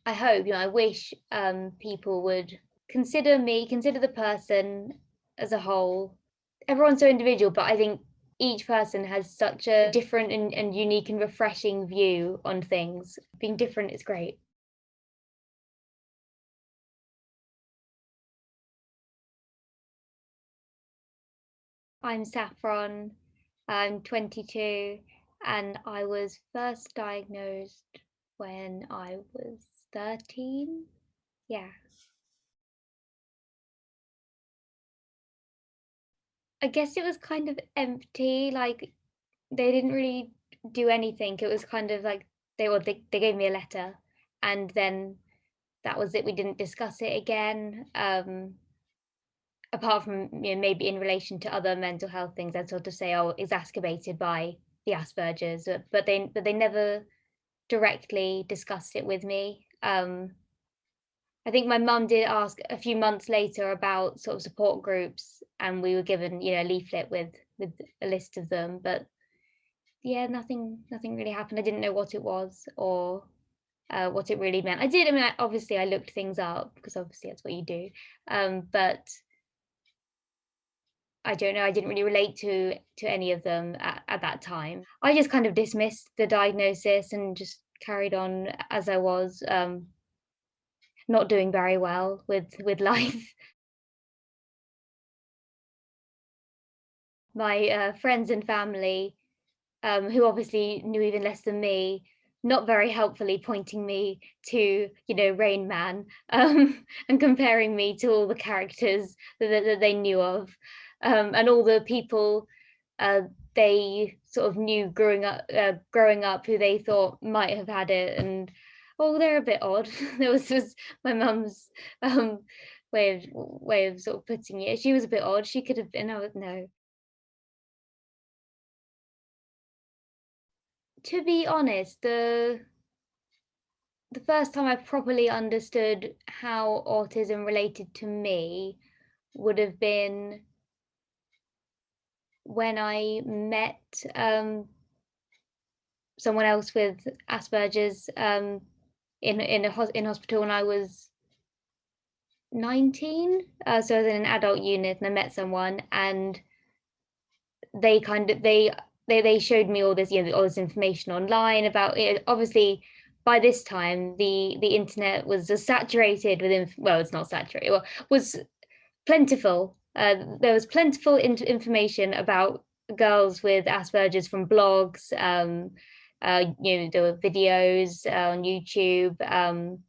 I hope, I wish people would consider me, consider the person as a whole. Everyone's so individual, but I think each person has such a different and unique and refreshing view on things. Being different is great. I'm Saffron, I'm 22, and I was first diagnosed when I was 13. Yeah. I guess it was kind of empty, like, they didn't really do anything. It was kind of like they gave me a letter, and then that was it. We didn't discuss it again. Apart from, maybe in relation to other mental health things, I'd sort of say, "Oh, exacerbated by the Asperger's," but they never directly discussed it with me. I think my mum did ask a few months later about sort of support groups, and we were given, a leaflet with a list of them, but yeah, nothing really happened. I didn't know what it was or what it really meant. I mean, obviously I looked things up because obviously that's what you do. But I don't know. I didn't really relate to any of them at that time. I just kind of dismissed the diagnosis and just carried on as I was, not doing very well with life. My friends and family, who obviously knew even less than me, not very helpfully pointing me to, Rain Man, and comparing me to all the characters that they knew of, and all the people they sort of knew growing up who they thought might have had it, and oh, they're a bit odd. There was my mum's um, way of sort of putting it. She was a bit odd. She could have been. Oh no. To be honest, the first time I properly understood how autism related to me would have been when I met someone else with Asperger's in hospital when I was 19. So I was in an adult unit and I met someone, and they kind of they showed me all this, all this information online about it. Obviously, by this time the internet was as saturated with well, it's not saturated, well, was plentiful. There was plentiful information about girls with Asperger's from blogs. There were videos on YouTube,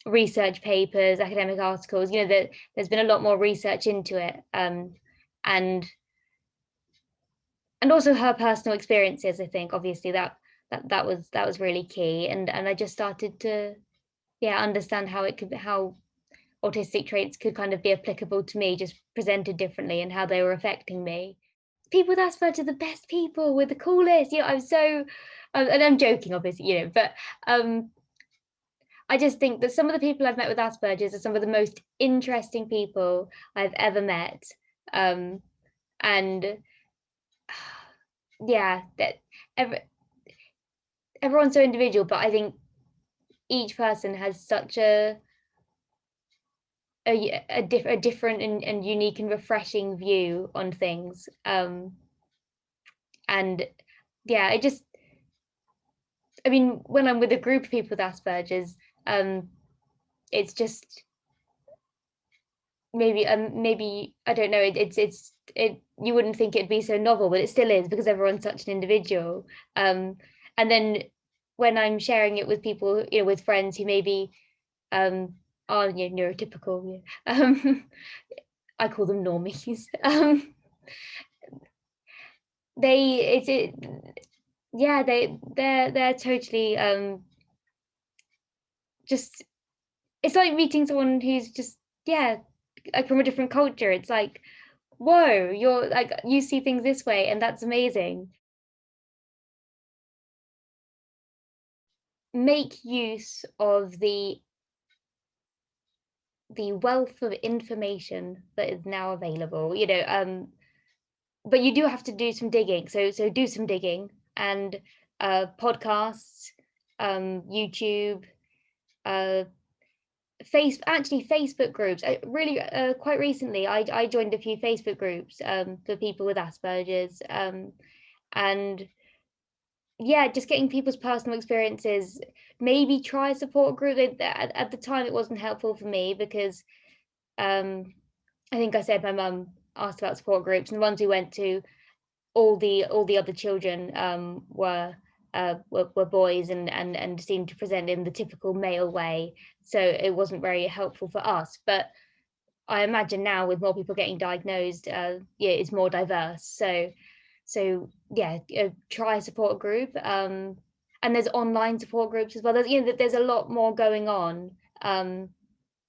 research papers, academic articles. That there's been a lot more research into it, and also her personal experiences. I think obviously that was really key, and I just started to, yeah, understand how autistic traits could kind of be applicable to me, just presented differently, and how they were affecting me. People with Asperger's are the best people, with the coolest. I'm so, and I'm joking, obviously, but um, I just think that some of the people I've met with Asperger's are some of the most interesting people I've ever met. Um, and yeah, that every, everyone's so individual, but I think each person has such a different and unique and refreshing view on things. And yeah, I mean, when I'm with a group of people with Asperger's, um, it's just maybe I don't know. It you wouldn't think it'd be so novel, but it still is because everyone's such an individual. And then when I'm sharing it with people, with friends who maybe um, are, neurotypical, I call them normies. They it's it Yeah, they're totally just, it's like meeting someone who's just, yeah, like from a different culture. It's like, whoa, you're like, you see things this way, and that's amazing. Make use of the wealth of information that is now available, but you do have to do some digging. So do some digging, and podcasts, YouTube, uh Facebook groups. I really quite recently I joined a few Facebook groups for people with Asperger's, and yeah, just getting people's personal experiences. Maybe try a support group. At the time it wasn't helpful for me because um I think I said my mum asked about support groups, and the ones we went to, all the other children were boys, and seemed to present in the typical male way, so it wasn't very helpful for us. But I imagine now, with more people getting diagnosed, yeah, it's more diverse. So yeah, try a support group, and there's online support groups as well. There's a lot more going on.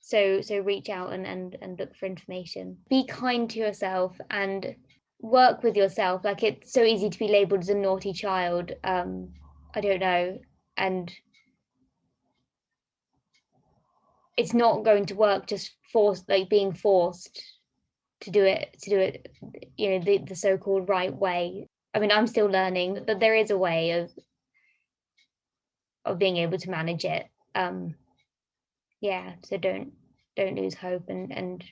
So reach out and look for information. Be kind to yourself and work with yourself. Like, it's so easy to be labeled as a naughty child. I don't know, and it's not going to work just forced, like being forced to do it, the so-called right way. I mean, I'm still learning, but there is a way of being able to manage it. Yeah, so don't lose hope, and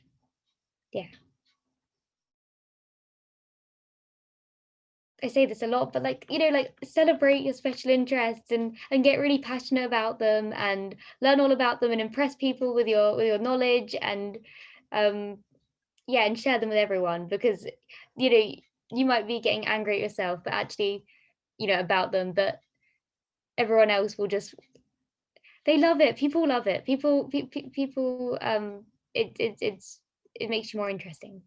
yeah. I say this a lot, but like, like, celebrate your special interests, and get really passionate about them, and learn all about them, and impress people with your knowledge, and um yeah, and share them with everyone, because you know you might be getting angry at yourself, but actually, about them, but everyone else will just, they love it. People love it. People, it makes you more interesting.